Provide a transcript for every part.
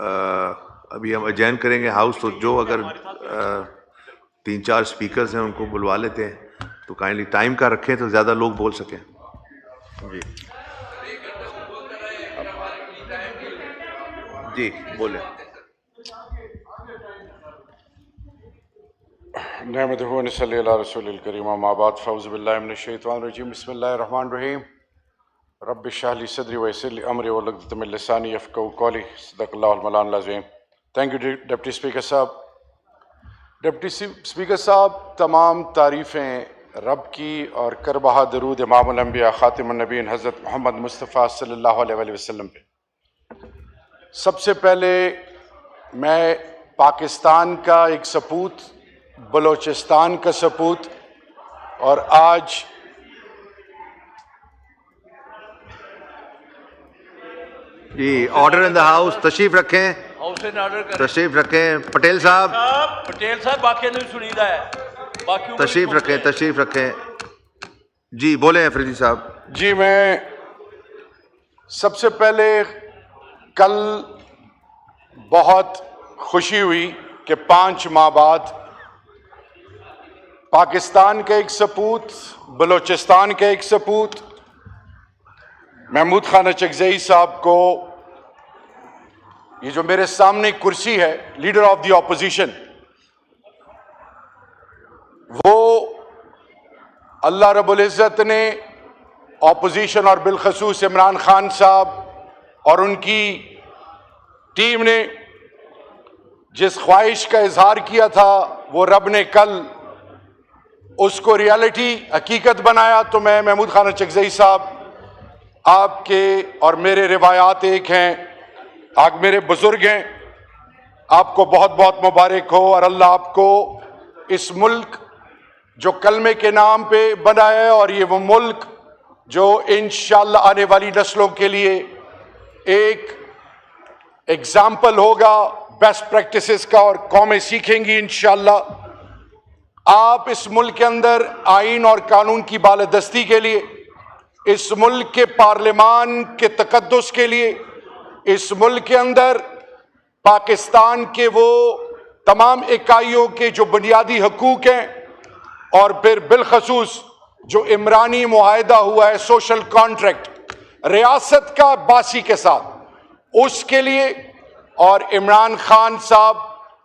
ابھی ہم اجین کریں گے ہاؤس، تو جو اگر 3-4 اسپیکرز ہیں ان کو بلوا لیتے ہیں، تو کائنڈلی ٹائم کا رکھیں تو زیادہ لوگ بول سکیں. جی بولیں. نحمدہ و نصلی علی رسول الکریم، اما بعد، فاعوذ باللہ من الشیطان الرجیم، بسم اللہ الرحمن الرحیم. رب اشرح لی صدری ویسر لی امری واحلل عقدۃ من لسانی یفقہوا قولی. صدق اللہ المولانا العظیم. تھینک یو ڈپٹی اسپیکر صاحب. ڈپٹی اسپیکر صاحب، تمام تعریفیں رب کی اور کربہا درود امام الانبیاء خاتم النبیین حضرت محمد مصطفیٰ صلی اللہ علیہ وآلہ وسلم پہ. سب سے پہلے میں پاکستان کا ایک سپوت، بلوچستان کا سپوت، اور آج جی آرڈر ان دا ہاؤس، تشریف رکھیں، تشریف رکھیں. پٹیل صاحب، پٹیل صاحب باقی نہیں سنیدہ ہے، تشریف رکھیں، تشریف رکھیں. جی بولیں افریدی صاحب. جی میں سب سے پہلے کل بہت خوشی ہوئی کہ 5 ماہ بعد پاکستان کا ایک سپوت، بلوچستان کا ایک سپوت، محمود خان اچکزئی صاحب کو یہ جو میرے سامنے کرسی ہے لیڈر آف دی اپوزیشن، وہ اللہ رب العزت نے اپوزیشن اور بالخصوص عمران خان صاحب اور ان کی ٹیم نے جس خواہش کا اظہار کیا تھا، وہ رب نے کل اس کو ریالٹی، حقیقت بنایا. تو میں محمود خان اچکزئی صاحب، آپ کے اور میرے روایات ایک ہیں، آپ میرے بزرگ ہیں، آپ کو بہت بہت مبارک ہو، اور اللہ آپ کو اس ملک جو کلمے کے نام پہ بنا ہے، اور یہ وہ ملک جو انشاءاللہ آنے والی نسلوں کے لیے ایک ایگزامپل ہوگا بیسٹ پریکٹسز کا، اور قومیں سیکھیں گی انشاءاللہ. آپ اس ملک کے اندر آئین اور قانون کی بالادستی کے لیے، اس ملک کے پارلیمان کے تقدس کے لیے، اس ملک کے اندر پاکستان کے وہ تمام اکائیوں کے جو بنیادی حقوق ہیں، اور پھر بالخصوص جو عمرانی معاہدہ ہوا ہے، سوشل کانٹریکٹ ریاست کا باسی کے ساتھ، اس کے لیے، اور عمران خان صاحب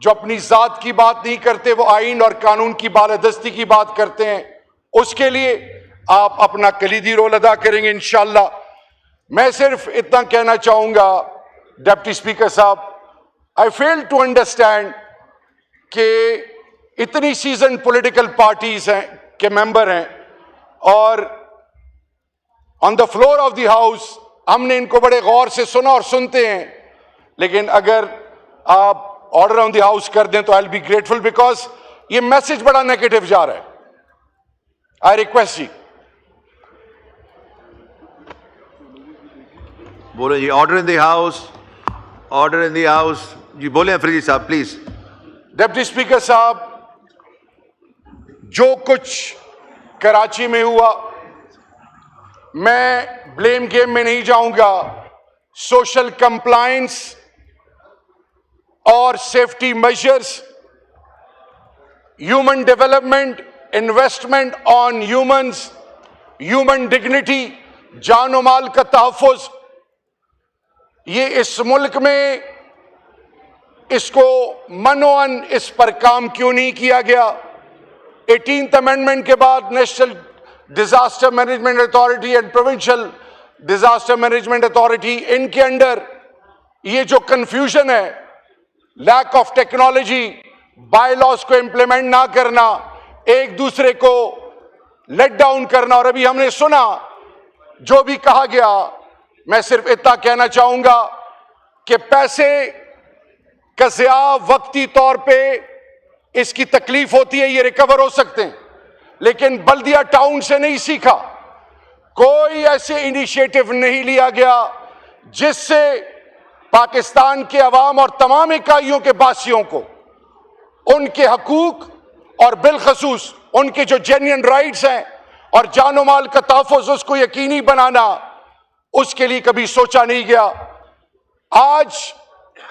جو اپنی ذات کی بات نہیں کرتے، وہ آئین اور قانون کی بالادستی کی بات کرتے ہیں، اس کے لیے آپ اپنا کلیدی رول ادا کریں گے انشاءاللہ. میں صرف اتنا کہنا چاہوں گا ڈپٹی اسپیکر صاحب، آئی فیل ٹو انڈرسٹینڈ کہ اتنی سیزن پولیٹیکل پارٹیز ہیں کہ ممبر ہیں، اور on the floor of the house ہم نے ان کو بڑے غور سے سنا اور سنتے ہیں، لیکن اگر آپ آرڈر آن دی ہاؤس کر دیں تو I will be grateful, because یہ میسج بڑا نیگیٹو جا رہا ہے. آئی ریکویسٹ جی. بولیں جی. Order in the house, order in the house. جی بولیں افریدی صاحب پلیز. ڈپٹی اسپیکر صاحب، جو کچھ کراچی میں ہوا، میں بلیم گیم میں نہیں جاؤں گا. سوشل کمپلائنس اور safety measures, human development, investment on humans, human dignity, جان و مال کا تحفظ، یہ اس ملک میں اس کو منوان اس پر کام کیوں نہیں کیا گیا؟ 18th امینڈمنٹ کے بعد national disaster management authority and provincial disaster management authority, ان کے انڈر یہ جو کنفیوژن ہے، lack of technology, bylaws کو امپلیمنٹ نہ کرنا، ایک دوسرے کو لیٹ ڈاؤن کرنا، اور ابھی ہم نے سنا جو بھی کہا گیا، میں صرف اتنا کہنا چاہوں گا کہ پیسے کا ضیاع وقتی طور پہ اس کی تکلیف ہوتی ہے، یہ ریکور ہو سکتے ہیں، لیکن بلدیہ ٹاؤن سے نہیں سیکھا، کوئی ایسے انیشیٹو نہیں لیا گیا جس سے پاکستان کے عوام اور تمام اکائیوں کے باسیوں کو ان کے حقوق اور بالخصوص ان کے جو جینین رائٹس ہیں اور جان و مال کا تحفظ اس کو یقینی بنانا، اس کے لیے کبھی سوچا نہیں گیا. آج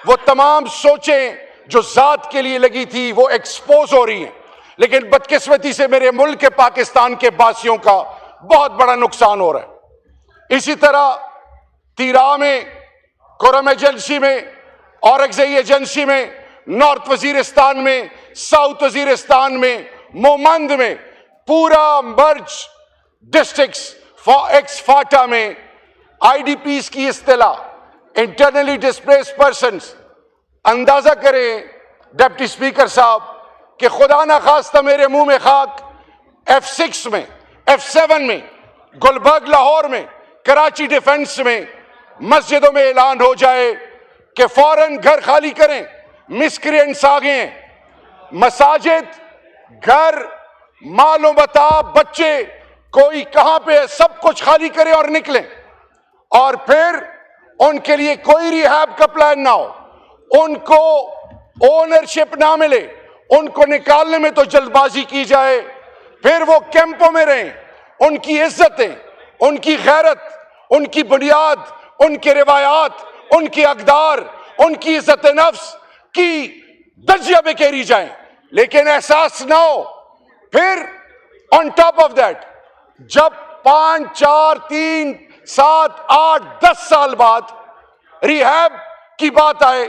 وہ تمام سوچیں جو ذات کے لیے لگی تھی وہ ایکسپوز ہو رہی ہیں. لیکن بدقسمتی سے میرے ملک کے پاکستان کے باسیوں کا بہت بڑا نقصان ہو رہا ہے. اسی طرح تیرا میں، کرم ایجنسی میں، اورکزئی ایجنسی میں، نارتھ وزیرستان میں، ساؤتھ وزیرستان میں، مومند میں، پورا مرج ڈسٹرکٹس ایکس فاٹا میں آئی ڈی پیز کی اصطلاح انٹرنلی ڈسپلیس پرسنز. اندازہ کریں ڈپٹی اسپیکر صاحب کہ خدا نخواستہ میرے منہ میں خاک F6 میں، F7 میں، گلبرگ لاہور میں، کراچی ڈیفنس میں مسجدوں میں اعلان ہو جائے کہ فوراً گھر خالی کریں، مسکرینٹس آ گئے ہیں. مساجد، گھر، مال و متاع، بچے، کوئی کہاں پہ ہے، سب کچھ خالی کریں اور نکلیں. اور پھر ان کے لیے کوئی ریہیب کا پلان نہ ہو، ان کو اونرشپ نہ ملے، ان کو نکالنے میں تو جلد بازی کی جائے. پھر وہ کیمپوں میں رہیں، ان کی عزتیں، ان کی غیرت، ان کی بنیاد، ان کے روایات، ان کی اقدار، ان کی عزت نفس کی درجہ میں کہری جائیں. لیکن احساس نہ ہو. پھر آن ٹاپ آف دیٹ جب 5، 4، 3، 7، 8، 10 سال بعد ریہیب کی بات آئے،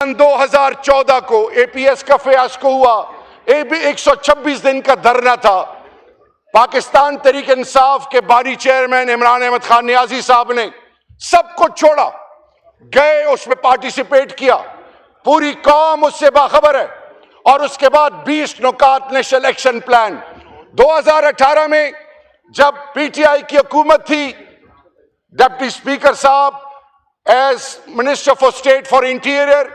سن 2014 کو اے پی ایس کا فیاسکو ہوا. 126 دن کا دھرنا تھا. پاکستان تحریک انصاف کے بانی چیئرمین عمران احمد خان نیازی صاحب نے سب کچھ چھوڑا، گئے اس میں پارٹیسپیٹ کیا. پوری قوم اس سے باخبر ہے. اور اس کے بعد 20 نکات نیشنل ایکشن پلان. 2018 میں جب پی ٹی آئی کی حکومت تھی، ڈپٹی اسپیکر صاحب as minister for state for interior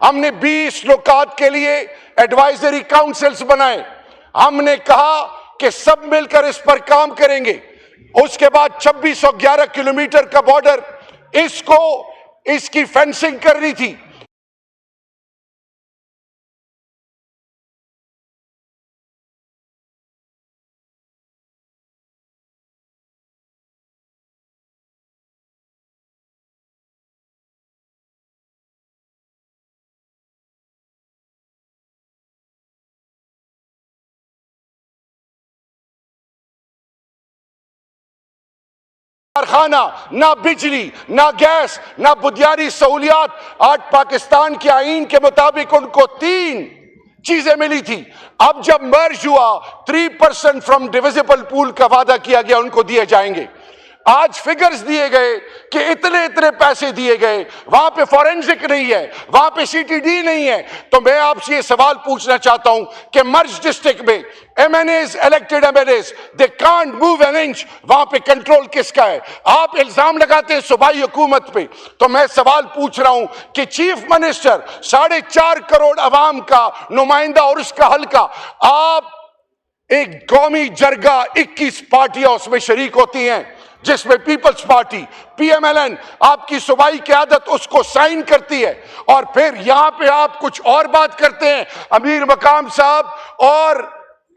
ہم نے 20 نکات کے لیے ایڈوائزری کاؤنسلز بنائے. ہم نے کہا کہ سب مل کر اس پر کام کریں گے. اس کے بعد 2611 کلومیٹر کا بارڈر، اس کی فینسنگ کرنی تھی. کارخانہ، نہ بجلی، نہ گیس، نہ بنیادی سہولیات. آج پاکستان کے آئین کے مطابق ان کو 3 چیزیں ملی تھی. اب جب مرج ہوا 3% فرام ڈیویزیبل پول کا وعدہ کیا گیا ان کو دیے جائیں گے. آج فگرز دیے گئے کہ اتنے پیسے دیے گئے. وہاں پہ فورینزک نہیں ہے، وہاں پہ سی ٹی ڈی نہیں ہے. تو میں آپ سے یہ سوال پوچھنا چاہتا ہوں کہ مرج ڈسٹرکٹ میں MNAs elected MNAs they can't move an inch. وہاں پہ کنٹرول کس کا ہے؟ آپ الزام لگاتے ہیں صوبائی حکومت پہ. تو میں سوال پوچھ رہا ہوں کہ چیف منسٹر 4.5 کروڑ عوام کا نمائندہ اور اس کا حلقہ، آپ ایک قومی جرگہ 21 پارٹیاں اس میں شریک ہوتی ہیں جس میں پیپلز پارٹی PMLN آپ کی صوبائی قیادت اس کو سائن کرتی ہے. اور پھر یہاں پہ آپ کچھ اور بات کرتے ہیں. امیر مقام صاحب اور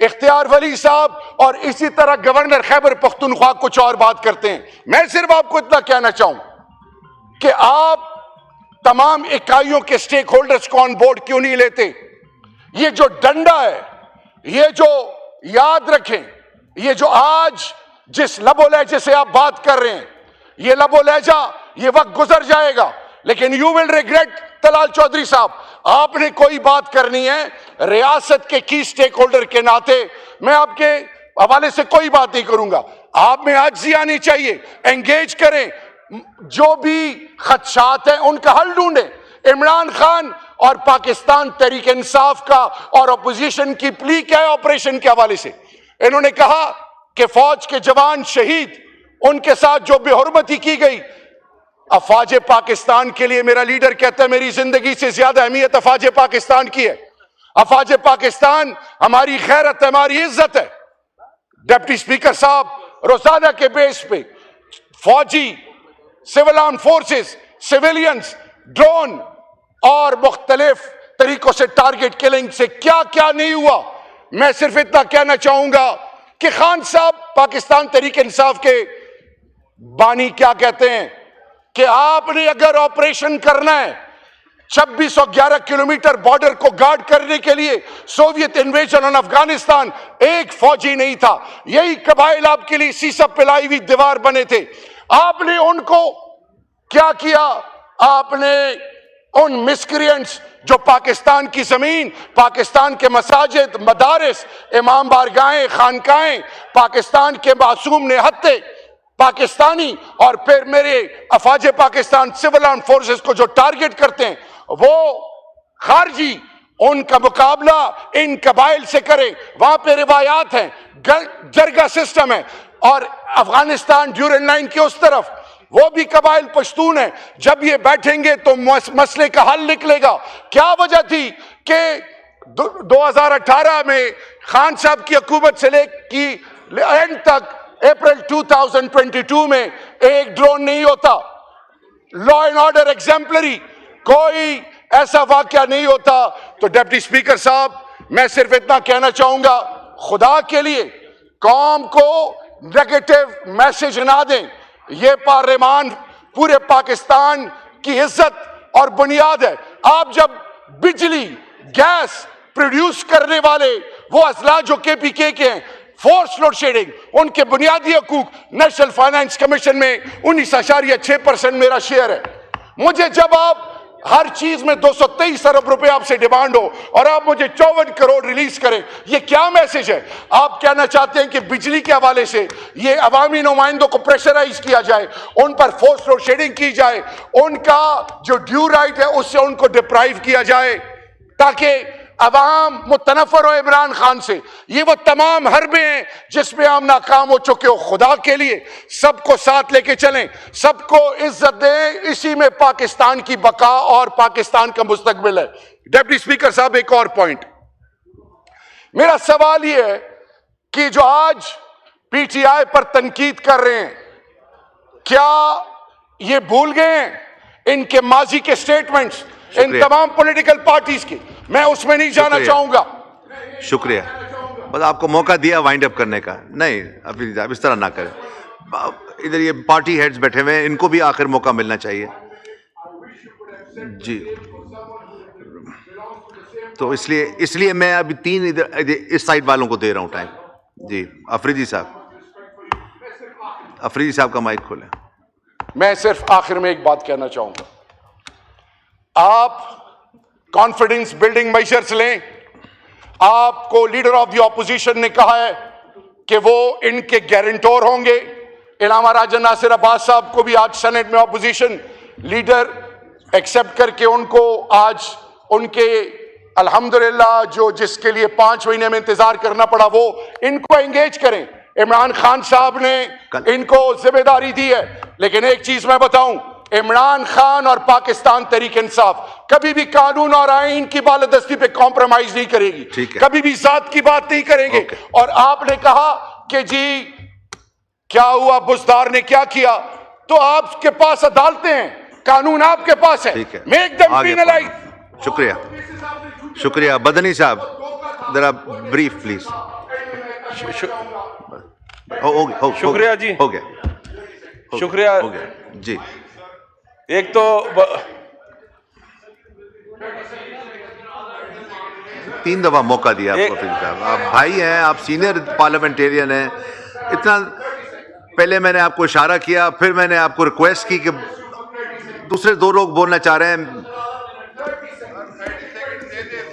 اختیار ولی صاحب اور اسی طرح گورنر خیبر پختونخوا کچھ اور بات کرتے ہیں. میں صرف آپ کو اتنا کہنا چاہوں کہ آپ تمام اکائیوں کے سٹیک ہولڈرز کو آن بورڈ کیوں نہیں لیتے؟ یہ جو ڈنڈا ہے، یہ جو یاد رکھیں، یہ جو آج جس لب و لہجے سے آپ بات کر رہے ہیں، یہ لب و لہجہ یہ وقت گزر جائے گا، لیکن you will regret. Talal Chaudhry صاحب، آپ نے کوئی بات کرنی ہے ریاست کے کی سٹیک ہولڈر کے ناطے، میں آپ کے حوالے سے کوئی بات نہیں کروں گا. آپ میں عاجزی آنی چاہیے, انگیج کریں, جو بھی خدشات ہیں ان کا حل ڈھونڈیں. عمران خان اور پاکستان تحریک انصاف کا اور اپوزیشن کی پلی کیا ہے آپریشن کے حوالے سے؟ انہوں نے کہا کہ فوج کے جوان شہید, ان کے ساتھ جو بے حرمتی کی گئی. افواج پاکستان کے لیے میرا لیڈر کہتا ہے میری زندگی سے زیادہ اہمیت افواج پاکستان کی ہے. افواج پاکستان ہماری غیرت ہے, ہماری عزت ہے. ڈپٹی اسپیکر صاحب, روزانہ کے بیس پہ فوجی, civil arm forces, civilians, drone اور مختلف طریقوں سے ٹارگٹ کلنگ سے کیا کیا نہیں ہوا. میں صرف اتنا کہنا چاہوں گا کہ خان صاحب پاکستان تحریک انصاف کے بانی کیا کہتے ہیں کہ آپ نے اگر آپریشن کرنا ہے 2611 کلومیٹر بارڈر کو گارڈ کرنے کے لیے, سوویت انویژن آن افغانستان, ایک فوجی نہیں تھا. یہی قبائل آپ کے لیے سیسب پلائی ہوئی دیوار بنے تھے. آپ نے ان کو کیا کیا؟ آپ نے ان مسکرینٹس جو پاکستان کی زمین, پاکستان کے مساجد, مدارس, امام بارگاہیں, خانقاہیں, پاکستان کے معصوم نہتے پاکستانی اور پھر میرے افواج پاکستان سول آرم فورسز کو جو ٹارگٹ کرتے ہیں وہ خارجی, ان کا مقابلہ ان قبائل سے کریں. وہاں پہ روایات ہیں, جرگہ سسٹم ہے, اور افغانستان ڈیورنڈ لائن کے اس طرف وہ بھی قبائل پشتون ہیں. جب یہ بیٹھیں گے تو مسئلے کا حل نکلے گا. کیا وجہ تھی کہ 2018 میں خان صاحب کی حکومت سے لے کی اینڈ تک اپریل 2022 میں ایک ڈرون نہیں ہوتا؟ لا اینڈ آرڈر ایگزمپلری, کوئی ایسا واقعہ نہیں ہوتا. تو ڈپٹی اسپیکر صاحب, میں صرف اتنا کہنا چاہوں گا, خدا کے لیے قوم کو نیگیٹو میسج نہ دیں. یہ پارلیمان پورے پاکستان کی عزت اور بنیاد ہے. آپ جب بجلی گیس پروڈیوس کرنے والے وہ اضلاع جو KPK کے ہیں, فورس لوڈ شیڈنگ, ان کے بنیادی حقوق, نیشنل فائنانس کمیشن میں 19.6% میرا شیئر ہے. مجھے جب آپ ہر چیز میں 223 ارب روپے آپ سے ڈیمانڈ ہو اور آپ مجھے 54 کروڑ ریلیز کریں, یہ کیا میسج ہے؟ آپ کہنا چاہتے ہیں کہ بجلی کے حوالے سے یہ عوامی نمائندوں کو پریشرائز کیا جائے, ان پر فورس لوڈ شیڈنگ کی جائے, ان کا جو ڈیو رائٹ ہے اس سے ان کو ڈپرائیو کیا جائے تاکہ عوام متنفر ہو عمران خان سے. یہ وہ تمام حربے ہیں جس میں ہم ناکام ہو چکے ہو. خدا کے لیے سب کو ساتھ لے کے چلیں, سب کو عزت دیں, اسی میں پاکستان کی بقا اور پاکستان کا مستقبل ہے. ڈپٹی اسپیکر صاحب, ایک اور پوائنٹ, میرا سوال یہ ہے کہ جو آج PTI پر تنقید کر رہے ہیں, کیا یہ بھول گئے ہیں ان کے ماضی کے سٹیٹمنٹس ان تمام پولیٹیکل پارٹیز کی؟ میں اس میں نہیں جانا چاہوں گا. شکریہ, بس آپ کو موقع دیا وائنڈ اپ کرنے کا. نہیں ابھی اس طرح نہ کریں, ادھر یہ پارٹی ہیڈز بیٹھے ہوئے ہیں, ان کو بھی آخر موقع ملنا چاہیے. جی, تو اس لیے میں ابھی 3 ادھر اس سائڈ والوں کو دے رہا ہوں ٹائم. جی, افریدی صاحب کا مائک کھولیں. میں صرف آخر میں ایک بات کہنا چاہوں گا, آپ کانفیڈنس بلڈنگ میجرز لیں. آپ کو لیڈر آف دی اپوزیشن نے کہا ہے کہ وہ ان کے گارنٹور ہوں گے. علامہ راجہ ناصر عباس صاحب کو بھی آج سینٹ میں اپوزیشن لیڈر ایکسپٹ کر کے ان کو آج ان کے الحمدللہ جو جس کے لیے 5 مہینے میں انتظار کرنا پڑا وہ ان کو انگیج کریں. عمران خان صاحب نے ان کو ذمہ داری دی ہے. لیکن ایک چیز میں بتاؤں, عمران خان اور پاکستان تحریک انصاف کبھی بھی قانون اور آئین کی بالادستی پہ کمپرومائز نہیں کرے گی, کبھی بھی ذات کی بات نہیں کریں گے. اور آپ نے کہا کہ جی کیا ہوا, بزدار نے کیا کیا, تو آپ کے پاس عدالتیں ہیں, قانون آپ کے پاس ہے. Make them penalise. شکریہ. بدنی صاحب ذرا بریف پلیز. شکریہ جی, ہو گیا شکریہ جی. ایک تو 3 دفعہ موقع دیا آپ کو. آپ بھائی ہیں, آپ سینئر پارلیمنٹیرین ہیں. اتنا پہلے میں نے آپ کو اشارہ کیا, پھر میں نے آپ کو ریکویسٹ کی کہ دوسرے 2 لوگ بولنا چاہ رہے ہیں.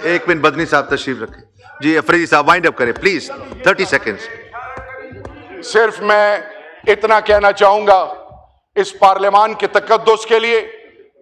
1 منٹ بدنی صاحب تشریف رکھیں. جی افریدی صاحب وائنڈ اپ کریں پلیز, 30 سیکنڈز. صرف میں اتنا کہنا چاہوں گا اس پارلیمان کے تقدس کے لیے،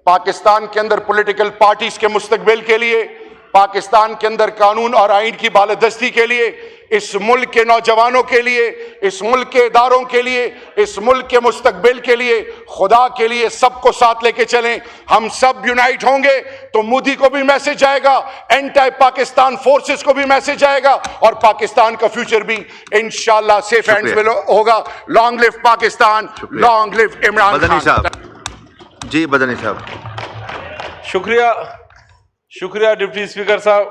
پاکستان کے اندر پولیٹیکل پارٹیز کے مستقبل کے لیے، پاکستان کے اندر قانون اور آئین کی بالادستی کے لیے، اس ملک کے نوجوانوں کے لیے، اس ملک کے اداروں کے لیے، اس ملک کے مستقبل کے لیے، خدا کے لیے سب کو ساتھ لے کے چلیں۔ ہم سب یونائٹ ہوں گے تو مودی کو بھی میسج آئے گا، اینٹی پاکستان فورسز کو بھی میسج آئے گا، اور پاکستان کا فیوچر بھی انشاءاللہ سیف ہینڈز میں ہوگا۔ لانگ لیو پاکستان، لانگ لیو عمران مدنی خان۔ صاحب جی، مدنی صاحب شکریہ ڈپٹی اسپیکر صاحب۔